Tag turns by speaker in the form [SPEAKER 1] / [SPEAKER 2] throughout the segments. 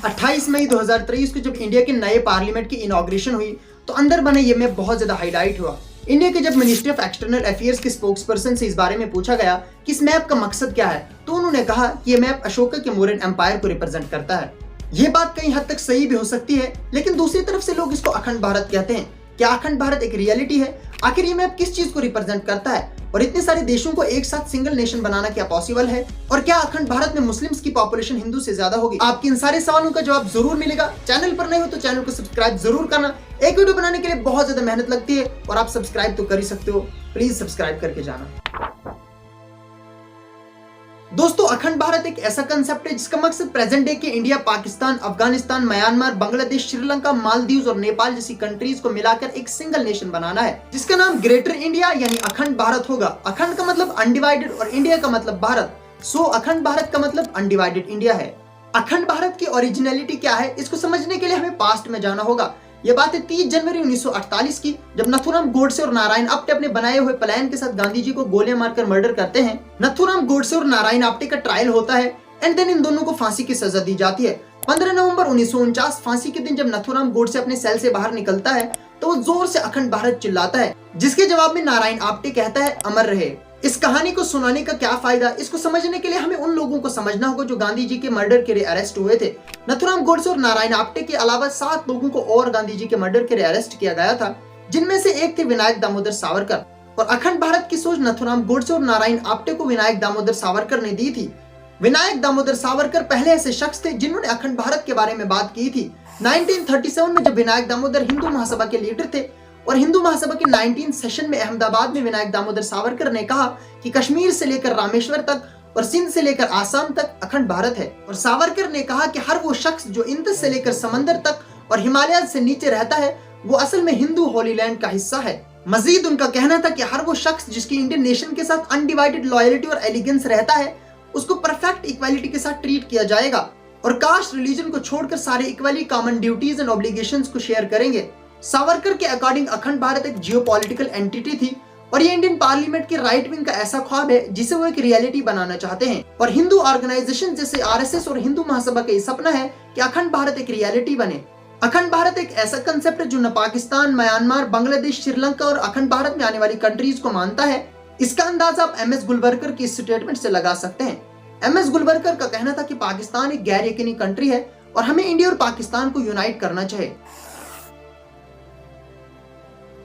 [SPEAKER 1] 28 मई 2023 को जब इंडिया के नए पार्लियामेंट की इनॉग्रेशन हुई तो अंदर बने ये मैप बहुत ज्यादा हाईलाइट हुआ। इंडिया के जब मिनिस्ट्री ऑफ एक्सटर्नल अफेयर्स के स्पोक्सपर्सन से इस बारे में पूछा गया कि इस मैप का मकसद क्या है, तो उन्होंने कहा कि ये मैप अशोका के मौर्यन एम्पायर को रिप्रेजेंट करता है। ये बात कई हद तक सही भी हो सकती है, लेकिन दूसरी तरफ से लोग इसको अखंड भारत कहते हैं। क्या अखंड भारत एक रियलिटी है? आखिर ये मैप किस चीज को रिप्रेजेंट करता है? और इतने सारे देशों को एक साथ सिंगल नेशन बनाना क्या पॉसिबल है? और क्या अखंड भारत में मुस्लिम्स की पॉपुलेशन हिंदू से ज्यादा होगी? आपके इन सारे सवालों का जवाब जरूर मिलेगा। चैनल पर नए हो तो चैनल को सब्सक्राइब जरूर करना। एक वीडियो बनाने के लिए बहुत ज्यादा मेहनत लगती है और आप सब्सक्राइब तो कर ही सकते हो, प्लीज सब्सक्राइब करके जाना। दोस्तों, अखंड भारत एक ऐसा कंसेप्ट है जिसका मकसद प्रेजेंट डे के इंडिया, पाकिस्तान, अफगानिस्तान, म्यांमार, बांग्लादेश, श्रीलंका, मालदीव और नेपाल जैसी कंट्रीज को मिलाकर एक सिंगल नेशन बनाना है, जिसका नाम ग्रेटर इंडिया यानी अखंड भारत होगा। अखंड का मतलब अनडिवाइडेड और इंडिया का मतलब भारत। सो अखंड भारत का मतलब अनडिवाइडेड इंडिया है। अखंड भारत की ओरिजिनलिटी क्या है, इसको समझने के लिए हमें पास्ट में जाना होगा। ये बात है 30 जनवरी 1948 की, जब नथुराम गोडसे और नारायण आप्टे अपने बनाए हुए प्लान के साथ गांधी जी को गोलियां मारकर मर्डर करते हैं। नथुराम गोडसे और नारायण आप्टे का ट्रायल होता है एंड देन इन दोनों को फांसी की सजा दी जाती है। 15 नवंबर 1949 फांसी के दिन जब नथुराम गोडसे अपने सेल से बाहर निकलता है तो वो जोर से अखंड भारत चिल्लाता है, जिसके जवाब में नारायण आप्टे कहता है अमर रहे। इस कहानी को सुनाने का क्या फायदा, इसको समझने के लिए हमें उन लोगों को समझना होगा जो गांधी जी के मर्डर के लिए अरेस्ट हुए थे। नथुराम गोडसे और नारायण आप्टे के अलावा 7 लोगों को और गांधी जी के मर्डर के लिए अरेस्ट किया गया था, जिनमें से एक थे विनायक दामोदर सावरकर। और अखंड भारत की सोच नथुराम गोडसे और नारायण आप्टे को विनायक दामोदर सावरकर ने दी थी। विनायक दामोदर सावरकर पहले ऐसे शख्स थे जिन्होंने अखंड भारत के बारे में बात की थी। 1937 में जब विनायक दामोदर हिंदू महासभा के लीडर थे और हिंदू महासभा के 19 सेशन में अहमदाबाद में विनायक दामोदर सावरकर ने कहा कि कश्मीर से लेकर रामेश्वर तक और सिंध से लेकर आसाम तक अखंड भारत है। और सावरकर ने कहा कि हर वो शख्स जो इंद्र से लेकर समंदर तक और हिमालय से नीचे रहता है वो असल में हिंदू होली लैंड का हिस्सा है। मजीद उनका कहना था कि हर वो शख्स जिसकी इंडियन नेशन के साथ अनडिवाइडेड लॉयल्टी और एलिगेंस रहता है उसको परफेक्ट इक्वालिटी के साथ ट्रीट किया जाएगा और कास्ट रिलीजन को छोड़कर सारे equally common duties and obligations को शेयर करेंगे। सावरकर के अकॉर्डिंग अखंड भारत एक जियोपॉलिटिकल एंटिटी थी और ये इंडियन पार्लियामेंट के राइट विंग का ऐसा ख्वाब है जिसे वो एक रियलिटी बनाना चाहते हैं। और हिंदू ऑर्गेनाइजेशन जैसे आरएसएस और हिंदू महासभा का ये सपना है कि अखंड भारत एक रियलिटी बने। अखंड भारत एक ऐसा कंसेप्ट है जो न पाकिस्तान, म्यांमार, बांग्लादेश, श्रीलंका और अखंड भारत में आने वाली कंट्रीज को मानता है। इसका अंदाजा आप एमएस गुलबर्गर की स्टेटमेंट से लगा सकते हैं। एमएस गुलबर्गर का कहना था कि पाकिस्तान एक गैर यकीनी कंट्री है और हमें इंडिया और पाकिस्तान को यूनाइट करना चाहिए।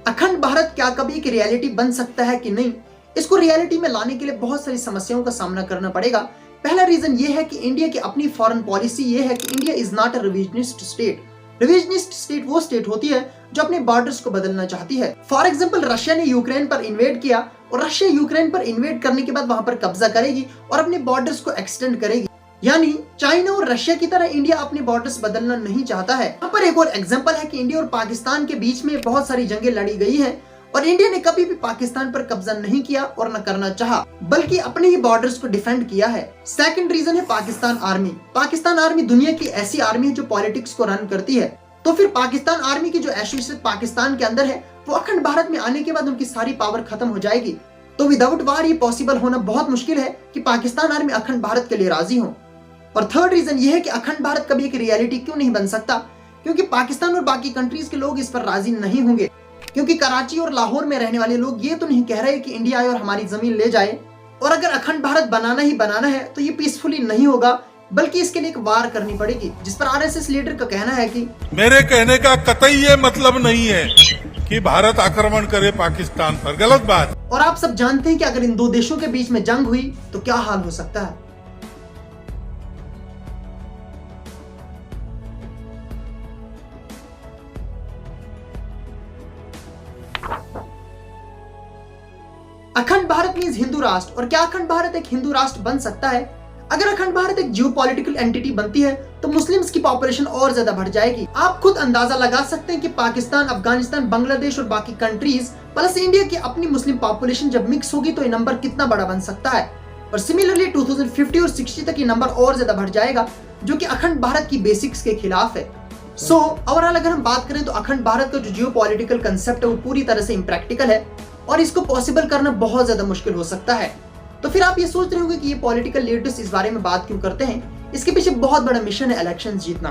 [SPEAKER 1] अखंड भारत क्या कभी एक रियलिटी बन सकता है कि नहीं, इसको रियलिटी में लाने के लिए बहुत सारी समस्याओं का सामना करना पड़ेगा। पहला रीजन ये है कि इंडिया की अपनी फॉरेन पॉलिसी ये है कि India is not a revisionist state. Revisionist state वो स्टेट होती है जो अपने बॉर्डर्स को बदलना चाहती है। फॉर एग्जांपल, रशिया ने यूक्रेन पर इन्वेड किया और रशिया यूक्रेन पर इन्वेड करने के बाद वहां पर कब्जा करेगी और अपने बॉर्डर्स को एक्सटेंड करेगी। यानी चाइना और रशिया की तरह इंडिया अपने बॉर्डर्स बदलना नहीं चाहता है। यहाँ पर एक और एग्जांपल है कि इंडिया और पाकिस्तान के बीच में बहुत सारी जंगें लड़ी गई हैं और इंडिया ने कभी भी पाकिस्तान पर कब्जा नहीं किया और न करना चाहा, बल्कि अपने ही बॉर्डर्स को डिफेंड किया है। सेकंड रीजन है पाकिस्तान आर्मी। पाकिस्तान आर्मी दुनिया की ऐसी आर्मी है जो पॉलिटिक्स को रन करती है। तो फिर पाकिस्तान आर्मी की जो एसोसिएशन पाकिस्तान के अंदर है वो अखंड भारत में आने के बाद उनकी सारी पावर खत्म हो जाएगी। तो विदाउट वार ये पॉसिबल होना बहुत मुश्किल है कि पाकिस्तान आर्मी अखंड भारत के लिए राजी हो। और थर्ड रीजन ये है कि अखंड भारत कभी एक रियलिटी क्यों नहीं बन सकता, क्योंकि पाकिस्तान और बाकी कंट्रीज के लोग इस पर राजी नहीं होंगे। क्योंकि कराची और लाहौर में रहने वाले लोग ये तो नहीं कह रहे कि इंडिया आए और हमारी जमीन ले जाए। और अगर अखंड भारत बनाना ही बनाना है तो ये पीसफुली नहीं होगा, बल्कि इसके लिए एक वार करनी पड़ेगी, जिस पर आरएसएस लीडर का कहना है कि
[SPEAKER 2] मेरे कहने का कतई ये मतलब नहीं है कि भारत आक्रमण करे पाकिस्तान पर, गलत बात।
[SPEAKER 1] और आप सब जानते हैं कि अगर इन दो देशों के बीच में जंग हुई तो क्या हाल हो सकता है। अखंड भारत मींस हिंदू राष्ट्र। और क्या अखंड भारत एक हिंदू राष्ट्र बन सकता है? अगर अखंड भारत एक जियोपॉलिटिकल एंटिटी बनती है तो मुस्लिम्स की पॉपुलेशन और ज्यादा बढ़ जाएगी। आप खुद अंदाजा लगा सकते हैं कि पाकिस्तान, अफगानिस्तान, बांग्लादेश और बाकी कंट्रीज प्लस इंडिया की अपनी मुस्लिम पॉपुलेशन जब मिक्स होगी तो ये नंबर कितना बड़ा बन सकता है। और सिमिलरली 2050 और 60 तक ये नंबर और ज्यादा बढ़ जाएगा, जो कि अखंड भारत की बेसिक्स के खिलाफ है। ओवरऑल अगर हम बात करें तो अखंड भारत का जो जियोपॉलिटिकल कंसेप्ट है वो पूरी तरह से इम्प्रैक्टिकल है और इसको पॉसिबल करना बहुत ज्यादा मुश्किल हो सकता है। तो फिर आप ये सोच रहे होंगे कि ये पॉलिटिकल लीडर्स इस बारे में बात क्यों करते हैं। इसके पीछे बहुत बड़ा मिशन है इलेक्शन जीतना।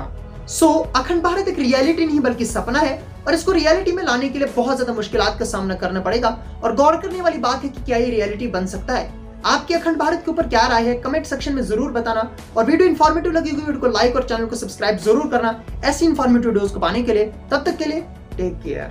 [SPEAKER 1] अखंड भारत एक रियलिटी नहीं बल्कि सपना है और इसको रियलिटी में लाने के लिए बहुत ज्यादा मुश्किलात का सामना करना पड़ेगा और गौर करने वाली बात है कि क्या ये रियलिटी बन सकता है। आपकी अखंड भारत के ऊपर क्या राय है कमेंट सेक्शन में जरूर बताना और वीडियो इन्फॉर्मेटिव लगी हुई वीडियो को लाइक और चैनल को सब्सक्राइब जरूर करना ऐसी इन्फॉर्मेटिव वीडियोस को पाने के लिए। तब तक के लिए टेक केयर।